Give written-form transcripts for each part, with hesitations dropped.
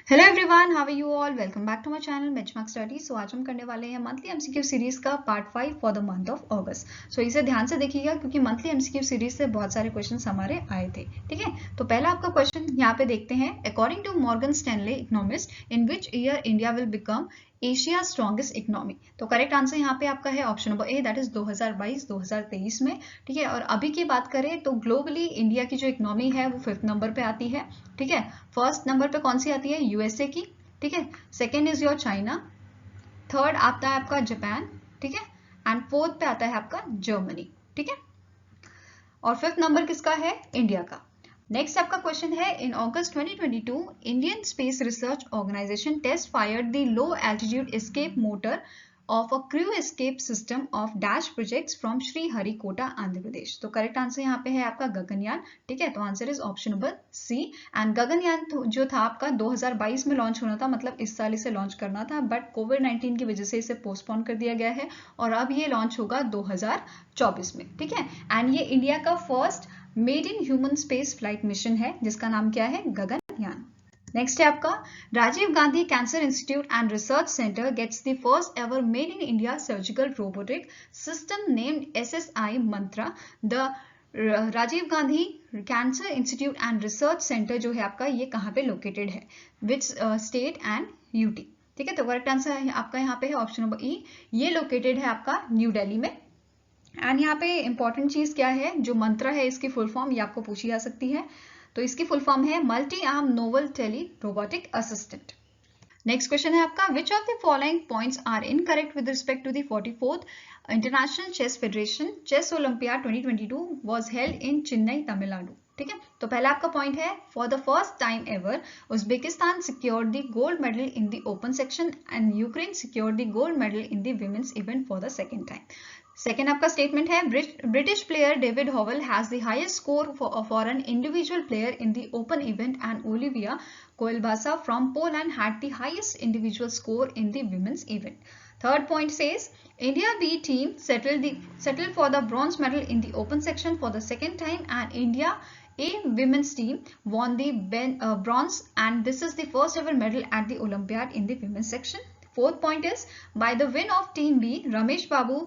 Hello everyone, how are you all? Welcome back to my channel benchmark study. So आज हम करने वाले हैं मंथली एमसीक्यू सीरीज का part 5 for the month of August. So इसे ध्यान से देखिएगा क्योंकि मंथली एमसीक्यू सीरीज से बहुत सारे क्वेश्चंस हमारे आए थे। ठीक है, तो पहला आपका क्वेश्चन यहाँ पे देखते हैं। According to Morgan Stanley economist, in which year India will become Asia strongest economy? तो करेक्ट आंसर यहाँ पे आपका है option number A, that is 2022-2023 में। ठीक है, और अभी की बात करें तो ग्लोबली इंडिया की जो इकोनॉमी है वो 5th नंबर पे आती है। ठीक है, फर्स्ट नंबर पे कौन सी आती है? यूएसए की। ठीक है, second is your China, third आता है आपका जापान। ठीक है, एंड फोर्थ पे आता है आपका जर्मनी। ठीक है, और 5th नंबर किसका है? इंडिया का। नेक्स्ट आपका क्वेश्चन है, in August 2022 Indian space research organisation test fired the low altitude escape motor of a crew escape system of dash projects from Sriharikota Andhra Pradesh. तो करेक्ट आंसर यहाँ पे है आपका गगनयान। ठीक है, तो answer is option number C. And Gaganyaan जो था आपका 2022 में लॉन्च होना था, मतलब इस साल इसे लॉन्च करना था, बट कोविड-19 की वजह से इसे पोस्टपोन कर दिया गया है और अब ये लॉन्च होगा 2024 में। ठीक है, एंड ये इंडिया का first made in human space flight mission है जिसका नाम क्या है? गगनयान। नेक्स्ट है आपका, Rajiv Gandhi cancer institute and research centre gets the first ever made in India surgical robotic system named SSI Mantra. The Rajiv Gandhi cancer institute and research centre जो है आपका, ये कहाँ पे लोकेटेड है? Which state and UT? ठीक है, तो करेक्ट आंसर आपका यहाँ पे है ऑप्शन नंबर ई, ये लोकेटेड है आपका न्यू दिल्ली में। एंड यहाँ पे इंपॉर्टेंट चीज क्या है, जो मंत्रा है इसकी फुल फॉर्म ये आपको पूछी जा सकती है, तो इसकी फुल फॉर्म है multi arm novel tele robotic assistant. Next question है आपका, which of the following points are incorrect with respect to the 44th international chess federation chess olympiad 2022 was held in Chennai Tamil Nadu? ठीक है, तो पहला आपका पॉइंट है, for the first time ever Uzbekistan secured the gold medal in the open section and Ukraine secured the gold medal in the women's event for the second time. Second आपका statement है, British player David हॉवेल has the highest score for an individual player in the open event and Olivia Koelbasa from Poland had the highest individual score in the women's event. Third point says, India B team settled for the bronze medal in the open section for the second time, and India A women's team won the bronze, and this is the first ever medal at the Olympiad in the women's section. Fourth point is, by the win of Team B, Ramesh Babu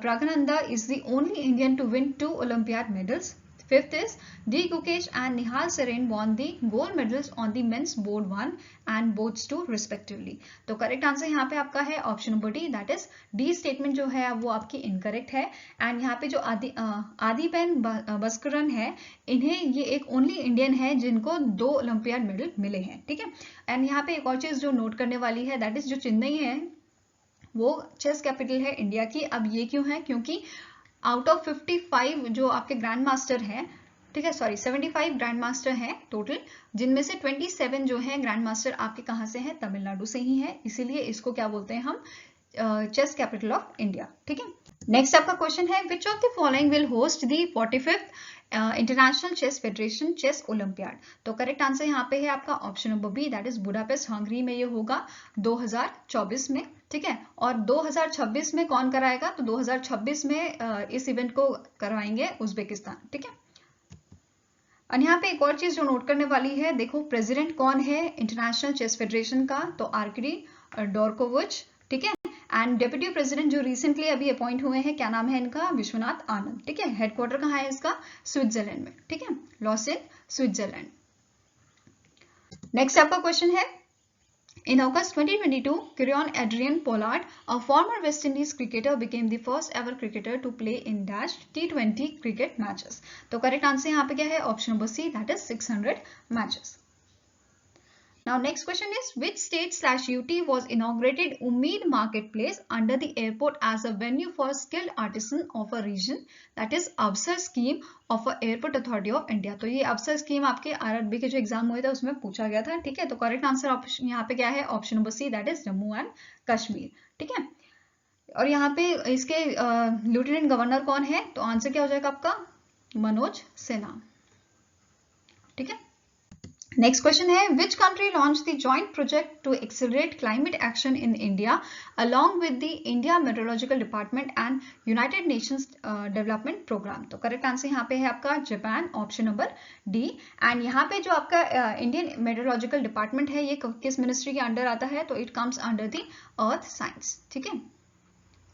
Pragananda is the only Indian to win 2 Olympiad medals. Fifth is, D. Gukesh and Nihal Sarin won the gold medals on the men's board 1 and boards 2 respectively. तो correct answer यहाँ पे आपका है option number D, that is D statement जो है वो आपकी incorrect है। एंड यहाँ पे जो आदिबेन बस्करन है, इन्हें ये एक ओनली इंडियन है जिनको 2 ओलंपियाड मेडल मिले हैं। ठीक है, एंड यहाँ पे एक और चीज जो नोट करने वाली है, दैट इज जो चेन्नई है वो चेस कैपिटल है इंडिया की। अब ये क्यों है? क्योंकि आउट ऑफ 55 जो आपके ग्रैंड मास्टर हैं, ठीक है, सॉरी 75 ग्रैंड मास्टर हैं टोटल, जिनमें से 27 जो है ग्रैंड मास्टर आपके कहाँ से हैं? तमिलनाडु से ही है, इसीलिए इसको क्या बोलते हैं हम? Chess capital of India. ठीक है, नेक्स्ट आपका क्वेश्चन है, which of the following will host the 45th international chess federation chess olympiad? तो करेक्ट आंसर यहाँ पे है आपका option number B, that is Budapest Hungary में ये होगा 2024 में। ठीक है, और 2026 में कौन कराएगा? तो 2026 में इस इवेंट को करवाएंगे उज्बेकिस्तान। ठीक है, और यहाँ पे एक और चीज जो नोट करने वाली है, देखो प्रेसिडेंट कौन है इंटरनेशनल चेस फेडरेशन का? तो आर्कडी डोरकोविच। ठीक है, एंड डेप्यूटी प्रेसिडेंट जो रिसेंटली अभी अपॉइंट हुए हैं, क्या नाम है इनका? विश्वनाथ आनंद। ठीक है, हेडक्वार्टर कहाँ है इसका? स्विट्जरलैंड में। ठीक है, लॉसेन स्विट्जरलैंड। नेक्स्ट आपका क्वेश्चन है, in August 2022, Kieron Adrian Pollard, a former West Indies cricketer, became the first ever cricketer to play in dash T20 cricket matches. तो करेक्ट आंसर यहाँ पे क्या है? Option number C, that is 600 matches. Now next question is, which state/UT was inaugurated Umeed Marketplace under the airport as a venue for skilled artisan of a region, that is अवसर scheme of a airport authority of India? तो ये अवसर scheme आपके RRB के जो exam हुए थे उसमें पूछा गया था। ठीक है, तो करेक्ट आंसर यहाँ पे क्या है? Option number C, that is Jammu and Kashmir. ठीक है, और यहाँ पे इसके लेफ्टिनेंट गवर्नर कौन है? तो आंसर क्या हो जाएगा आपका? मनोज सिन्हा। ठीक है, नेक्स्ट क्वेश्चन है which country launch the joint project to accelerate climate action in India along with the India meteorological department and United Nations development programme. तो करेक्ट आंसर यहाँ पे है आपका Japan, option number D. And यहाँ पे जो आपका इंडियन मेट्रोलॉजिकल डिपार्टमेंट है ये किस मिनिस्ट्री के अंडर आता है? तो it comes under the earth science, ठीक है,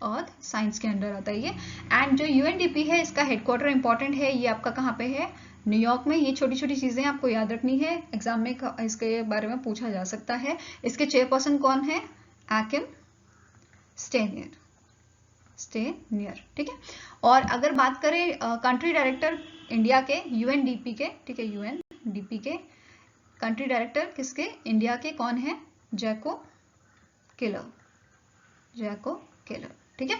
अर्थ साइंस के अंडर आता है ये। एंड जो यूएनडीपी है इसका हेडक्वार्टर इंपॉर्टेंट है, ये आपका कहाँ पे है? न्यूयॉर्क में। ये छोटी छोटी चीजें आपको याद रखनी है, एग्जाम में इसके बारे में पूछा जा सकता है। इसके चेयरपर्सन कौन है? एकिम स्टेनियर, ठीक है। और अगर बात करें कंट्री डायरेक्टर इंडिया के यूएनडीपी के, ठीक है, यूएनडीपी के कंट्री डायरेक्टर किसके? इंडिया के कौन है? जैको केलर, ठीक है।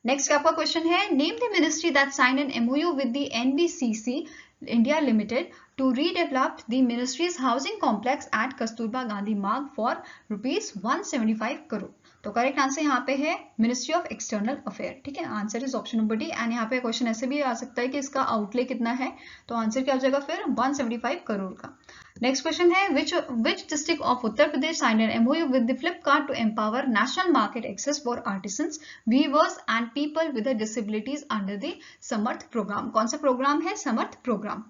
नेक्स्ट आपका क्वेश्चन है name the ministry that sign an MOU with the NBCC India limited to redevelop the ministry's housing complex at Kasturba Gandhi Marg for ₹175 crore. तो करेक्ट आंसर यहाँ पे है मिनिस्ट्री ऑफ एक्सटर्नल अफेयर, ठीक है। Answer is option number D. And यहाँ पे question ऐसे भी आ सकता है कि इसका आउटले कितना है, तो आंसर क्या हो जाएगा फिर? 175 करोड़ का। नेक्स्ट क्वेश्चन है which district of Uttar Pradesh signed an MOU with the Flipkart to empower national market access for artisans, weavers and people with disabilities under the Samarth programme. कौन सा प्रोग्राम है? समर्थ प्रोग्राम।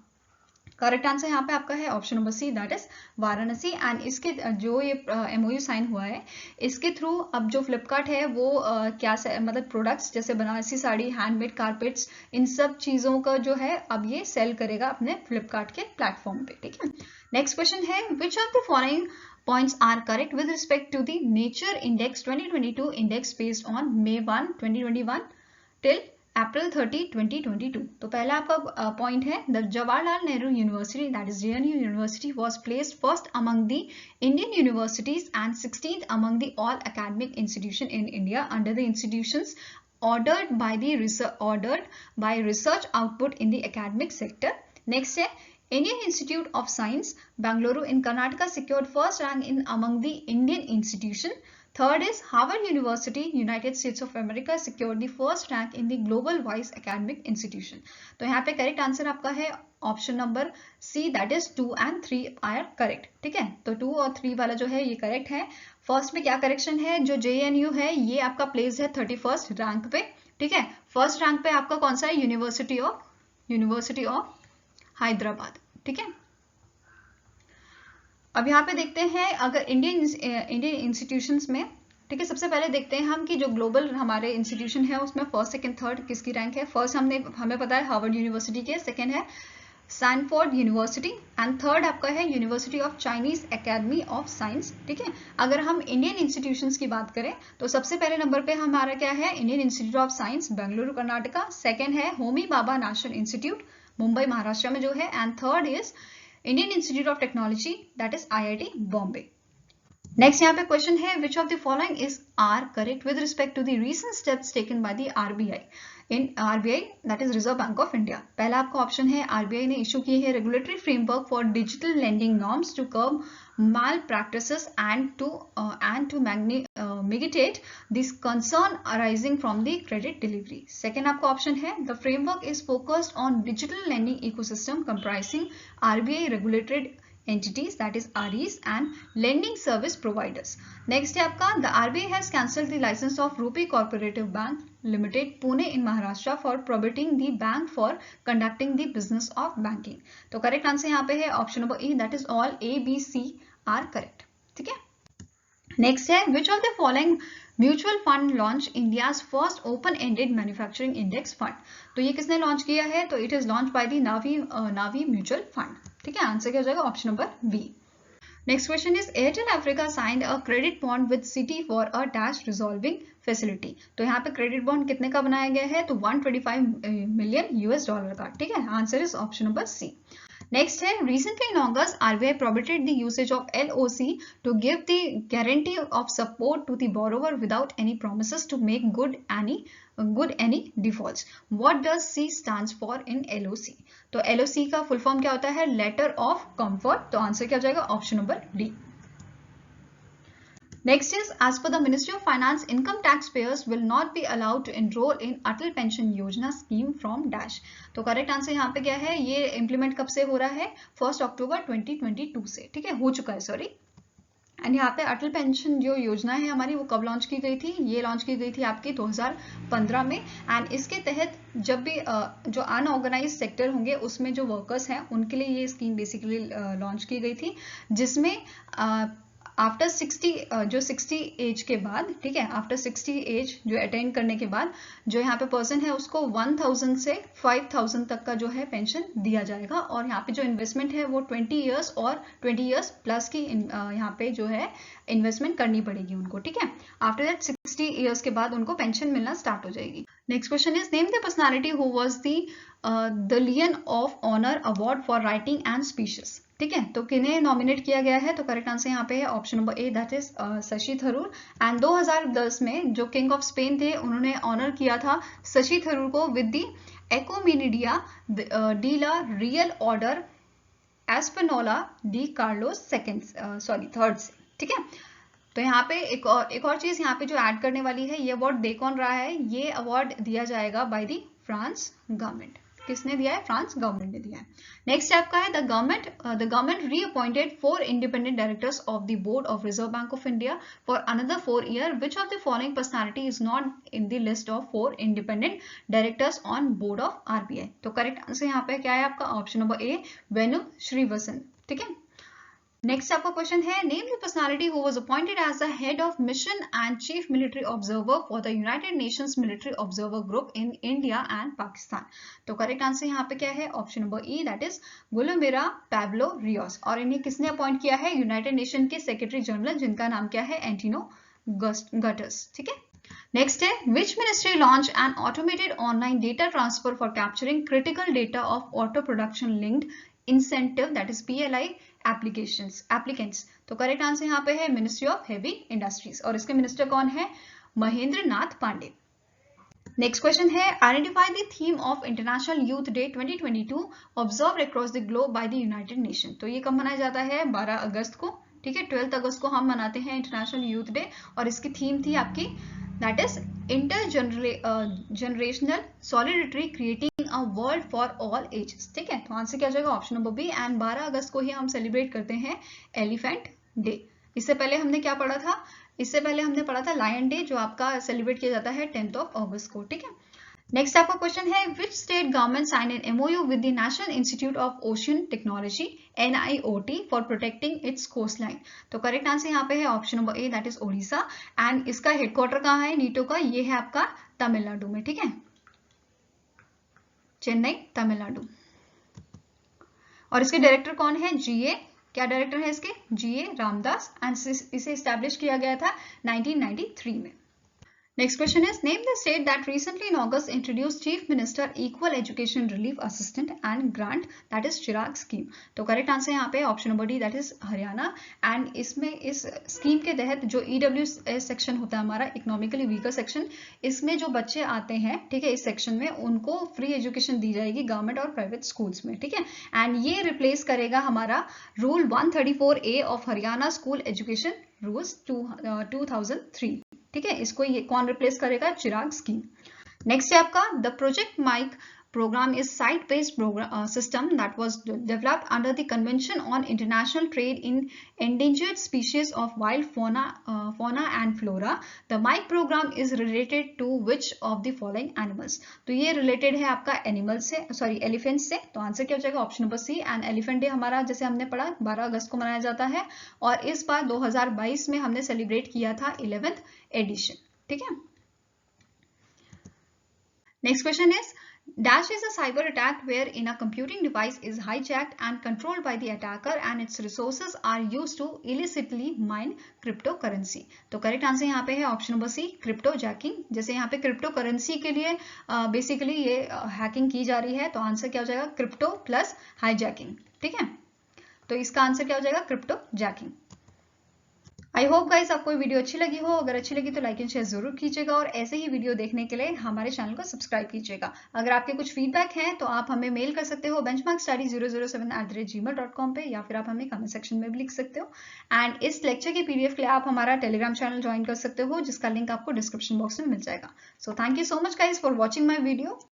करेक्ट आंसर यहाँ पे आपका है option number C, that is Varanasi. And इसके जो ये एमओयू साइन हुआ है इसके थ्रू अब जो फ्लिपकार्ट है वो क्या मतलब प्रोडक्ट्स जैसे बनारसी साड़ी, हैंडमेड कारपेट्स, इन सब चीजों का जो है अब ये सेल करेगा अपने फ्लिपकार्ट के प्लेटफॉर्म पे, ठीक है। नेक्स्ट क्वेश्चन है which of the following points are correct with respect to the nature index 2022 index based on May 1 2021 till April 30 2022। तो पहला आपका पॉइंट है the Jawaharlal Nehru university that is JNU university was placed first among the Indian universities and 16th among the all academic institution in India under the institutions ordered by research output in the academic sector। Next है Indian Institute of Science, Bangalore in Karnataka secured first rank in among the Indian institution। Third is Harvard University, United States of America secured the first rank in the Global Wise Academic Institution। तो यहाँ पे correct answer आपका है option number C, that is 2 and 3 are correct, ठीक है। तो 2 और 3 वाला जो है ये करेक्ट है। फर्स्ट में क्या करेक्शन है? जो JNU है ये आपका प्लेस है 31st रैंक पे, ठीक है। फर्स्ट रैंक पे आपका कौन सा है? यूनिवर्सिटी ऑफ हैदराबाद, ठीक है। अब यहाँ पे देखते हैं अगर इंडियन इंस्टीट्यूशंस में, ठीक है, सबसे पहले देखते हैं हम कि जो ग्लोबल हमारे इंस्टीट्यूशन है उसमें फर्स्ट सेकंड थर्ड किसकी रैंक है। फर्स्ट हमें पता है हार्वर्ड यूनिवर्सिटी के, सेकंड है सैनफोर्ड यूनिवर्सिटी एंड थर्ड आपका है university of Chinese academy of science, ठीक है। अगर हम इंडियन इंस्टीट्यूशंस की बात करें तो सबसे पहले नंबर पे हमारा क्या है? Indian institute of science Bengaluru Karnataka, second है होमी बाबा नेशनल इंस्टीट्यूट मुंबई महाराष्ट्र में जो है, and third is Indian institute of technology that is IIT Bombay. Next यहाँ पे क्वेश्चन है which of the following is are correct with respect to the recent steps taken by the RBI that is reserve bank of India. पहला आपका option है RBI ने issue किए हैं regulatory framework for digital lending norms to curb mal practices and to mitigate this concern arising from the credit delivery। Second आपका option है the framework is focused on digital lending ecosystem comprising RBI regulated entities that is REs and lending service providers। Next है आपका the RBI has cancelled the license of Rupee Cooperative Bank Limited Pune in Maharashtra for prohibiting the bank for conducting the business of banking। तो correct answer यहाँ पे है option number E, that is all A, B, C are correct, ठीक है। Next है which of the following mutual fund launch India's first open ended manufacturing index fund. तो ये किसने लॉन्च किया है? तो it is launch by the Navi mutual fund, ठीक है। आंसर क्या हो जाएगा? Option number B. Next question is Airtel Africa signed a credit bond with city for a dash resolving facility. तो यहाँ पे क्रेडिट बॉन्ड कितने का बनाया गया है? तो $125 मिलियन का, ठीक है। Answer is option number C. Next है recently in August RBI prohibited the usage of LOC to give the guarantee of support to the borrower without any promises to make good any defaults। What does C stands for in LOC? तो LOC का full form क्या होता है? Letter of comfort. तो answer क्या हो जाएगा? Option number D. Next is, as per the Ministry of Finance, income taxpayers will not be allowed to enroll in Atal Pension Yojana scheme from dash. तो correct answer यहाँ पे क्या है, ये इम्प्लीमेंट कब से हो रहा है, 1 अक्टूबर 2022 से, ठीक है, हो चुका है, सॉरी। एंड यहाँ पे अटल पेंशन जो योजना है हमारी, वो कब लॉन्च की गई थी, ये लॉन्च की गई थी आपकी 2015 में। एंड इसके तहत जब भी जो अनऑर्गेनाइज सेक्टर होंगे उसमें जो वर्कर्स हैं उनके लिए ये स्कीम बेसिकली लॉन्च की गई थी, जिसमें आफ्टर 60 एज के बाद, ठीक है, आफ्टर 60 एज जो अटेंड करने के बाद जो यहाँ पे पर्सन है उसको 1000 से 5000 तक का जो है पेंशन दिया जाएगा। और यहाँ पे जो इन्वेस्टमेंट है वो 20 इयर्स और 20 इयर्स प्लस की यहाँ पे जो है इन्वेस्टमेंट करनी पड़ेगी उनको, ठीक है। आफ्टर दैट 60 इयर्स के बाद उनको पेंशन मिलना स्टार्ट हो जाएगी। Next question is, name the personality who was the legion of honour award for writing and speeches, ठीक है। तो किन्हें नॉमिनेट किया गया है, तो करेक्ट आंसर यहाँ पे है option number A, that is Shashi Tharoor. And 2010 में जो किंग ऑफ स्पेन थे उन्होंने ऑनर किया था शशि थरूर को with the Encomienda de la Real Orden Espanola de Carlos third से, ठीक है। तो यहाँ पे एक और चीज यहाँ पे जो ऐड करने वाली है, ये अवार्ड दे कौन रहा है, ये अवार्ड दिया जाएगा बाय दी फ्रांस गवर्नमेंट। किसने दिया है, फ्रांस गवर्नमेंट ने दिया है। नेक्स्ट आपका है, the government reappointed 4 independent directors of the board of reserve bank of India for another 4 year, which of the following personality is not in the list of 4 independent directors on board of RBI. तो correct answer यहाँ पे क्या है आपका option number ए, वेणु श्रीवसन, ठीक है। Next आपका question है, name the personality who was appointed as the head of mission and chief military observer for the United Nations military observer group in India and Pakistan. तो करेक्ट आंसर यहाँ पे क्या है, option number E, that is Guillermo Pablo Rios. और इन्हें किसने appoint किया है, यूनाइटेड नेशन के सेक्रेटरी जनरल, जिनका नाम क्या है, एंटिनो गटर्स, ठीक है। नेक्स्ट है, which ministry launch N automated online data transfer for capturing critical data of auto production linked incentive, that is PLI applicants. तो करेक्ट आंसर यहाँ पे है मिनिस्ट्री ऑफ हेवी इंडस्ट्रीज, और इसके मिनिस्टर कौन है, महेंद्र नाथ पांडे। नेक्स्ट क्वेश्चन है, identify the theme of international youth day 2022 observe across the globe by the United nation. तो ये कब मनाया जाता है, 12 अगस्त को, ठीक है। 12 अगस्त को हम मनाते हैं इंटरनेशनल यूथ डे, और इसकी थीम थी आपकी, that is inter-generational solidarity creating a world for all ages, ठीक है। तो आंसर क्या हो जाएगा, ऑप्शन नंबर बी। एंड 12 अगस्त को ही हम सेलिब्रेट करते हैं एलिफेंट डे। इससे पहले हमने क्या पढ़ा था, इससे पहले हमने पढ़ा था लायन डे, जो आपका सेलिब्रेट किया जाता है 10 अगस्त को, ठीक है। नेक्स्ट आपका क्वेश्चन है, which state government sign an MOU with the national institute of ocean technology NIOT for protecting its coast line. तो करेक्ट आंसर यहाँ पे है option number A, that is Odisha. And इसका हेडक्वार्टर कहाँ है नीटो का, ये है आपका तमिलनाडु में, ठीक है, चेन्नई, तमिलनाडु। और इसके डायरेक्टर कौन है, GA, क्या डायरेक्टर है इसके, GA रामदास। एंड इसे एस्टैब्लिश किया गया था 1993 में। Next question is, name the state that recently in August introduce chief minister equal education relief assistant and grant, that is Chirag scheme. तो करेक्ट आंसर यहाँ पे option number D, that is Haryana. And इसमें इस scheme के तहत जो EWS section होता है हमारा, इकोनॉमिकली वीकर सेक्शन, इसमें जो बच्चे आते हैं, ठीक है, इस सेक्शन में उनको फ्री एजुकेशन दी जाएगी गवर्नमेंट और प्राइवेट स्कूल्स में, ठीक है। एंड ये रिप्लेस करेगा हमारा rule 134A of Haryana school education rules 2003, ठीक है। इसको ये कौन रिप्लेस करेगा, चिराग स्कीम। नेक्स्ट है आपका, the project mike program is site-based system that was developed under the Convention on International Trade in Endangered Species of Wild Fauna and Flora. The MIC program is related to which of the following animals? तो ये related है आपका animal से, sorry, elephant से। तो answer क्या हो जाएगा, option number C. And elephant day हमारा, जैसे हमने पढ़ा, 12 अगस्त को मनाया जाता है, और इस बार 2022 में हमने सेलिब्रेट किया था 11th एडिशन, ठीक है। Next question is, Dash is a cyber attack wherein a computing device is hijacked and controlled by the attacker and its resources are used to illicitly mine cryptocurrency. तो correct answer यहाँ पे है option number C, cryptojacking. जैसे यहाँ पे crypto currency के लिए basically ये हैकिंग की जा रही है, तो आंसर क्या हो जाएगा, क्रिप्टो प्लस हाईजैकिंग, ठीक है। तो इसका आंसर क्या हो जाएगा, crypto jacking. I hope guys आपको ये वीडियो अच्छी लगी हो। अगर अच्छी लगी तो लाइक एंड शेयर जरूर कीजिएगा और ऐसे ही वीडियो देखने के लिए हमारे चैनल को सब्सक्राइब कीजिएगा। अगर आपके कुछ फीडबैक हैं तो आप हमें मेल कर सकते हो benchmarkstudy007@gmail.com पे, या फिर आप हमें कमेंट सेक्शन में भी लिख सकते हो। एंड इस लेक्चर की पीडीएफ के लिए आप हमारा टेलीग्राम चैनल ज्वाइन कर सकते हो, जिसका लिंक आपको डिस्क्रिप्शन बॉक्स में मिल जाएगा। So thank you so much guys for watching my video.